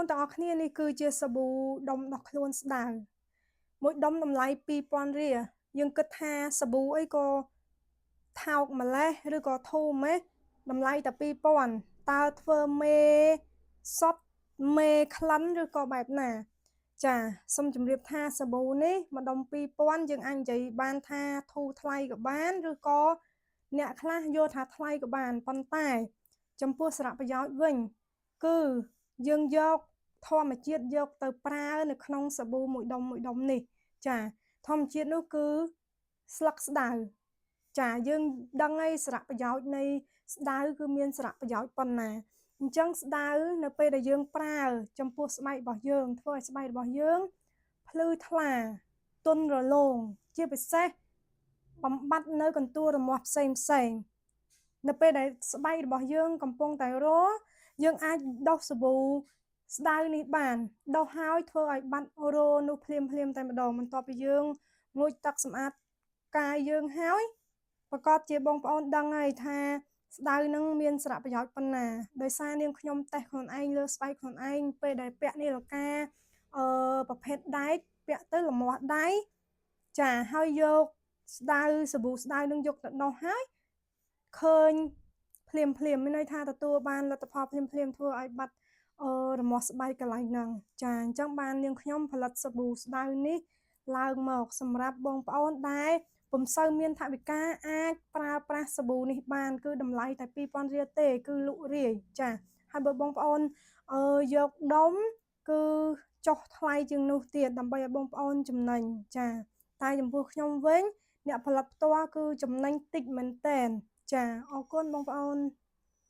ទាំងអស់គ្នានេះគឺជាសាប៊ូដុំដោះខ្លួនស្ដៅមួយដុំតម្លៃ 2000 រៀលយើងគិតថាសាប៊ូអីក៏ថោកម្លេះឬក៏ធូរម៉េះតម្លៃតែ 2000 តើធ្វើមេសុតមេក្លិនឬក៏បែបណាចាសូមជម្រាបថាសាប៊ូនេះមួយដុំ 2000 យើងអាចនិយាយបានថាធូរថ្លៃក៏បានឬក៏អ្នកខ្លះយល់ថាថ្លៃក៏បានប៉ុន្តែចំពោះសារៈប្រយោជន៍វិញគឺយើងយកធម្មជាតិយកទៅប្រើនៅក្នុងសាប៊ូមួយដុំនេះចាធម្មជាតិនោះគឺស្លឹកស្ដៅចាយើងដឹងហើយសារៈប្រយោជន៍នៃស្ដៅគឺមានសារៈប្រយោជន៍ប៉ុណ្ណាអញ្ចឹងស្ដៅនៅពេលដែលយើងប្រើចំពោះស្បែករបស់យើងធ្វើឲ្យស្បែករបស់យើងភ្លឺថ្លាទន់រលោងជាពិសេសបំបត្តិនៅកន្ទួលរមាស់ផ្សេងនៅពេលដែលស្បែករបស់យើងកំពុងតែរយើងអាចដោះសាប៊ូស្ដៅនេះបានដោះហើយធ្វើឲ្យបាត់រនោះភ្លាមតែម្ដងបន្ទាប់ពីយើងងូតទឹកសម្អាតកាយយើងហើយប្រកបជាបងប្អូនដឹងហើយថាស្ដៅនឹងមានសារៈប្រយោជន៍ប៉ុណ្ណាដោយសារនាងខ្ញុំតេស្តខ្លួនឯងលើស្បែកខ្លួនឯងពេលដែលពាក់នាឡិកាប្រភេទដែកពាក់ទៅលមាស់ដៃចាហើយយកស្ដៅសាប៊ូស្ដៅនឹងយកទៅដោះហើយឃើញភ្លាមមានន័យថាទទួលបានលទ្ធផលភ្លាមធ្វើឲ្យបាត់រមាស់ស្បែកកន្លែងហ្នឹងចាអញ្ចឹងបាននាងខ្ញុំផលិតសាប៊ូស្ដៅនេះឡើងមកសម្រាប់បងប្អូនដែលពុំសូវមានថវិកាអាចប្រើប្រាស់សាប៊ូនេះបានគឺតម្លៃតែ2000រៀលទេគឺលក់រាយចាហើយបើបងប្អូនយកដុំគឺចុះថ្លៃជាងនោះទៀតដើម្បីឲ្យបងប្អូនចំណេញចាតែចំពោះខ្ញុំវិញអ្នកផលិតផ្ទាល់គឺចំណេញតិចមែនតែនចាអរគុណបងប្អូន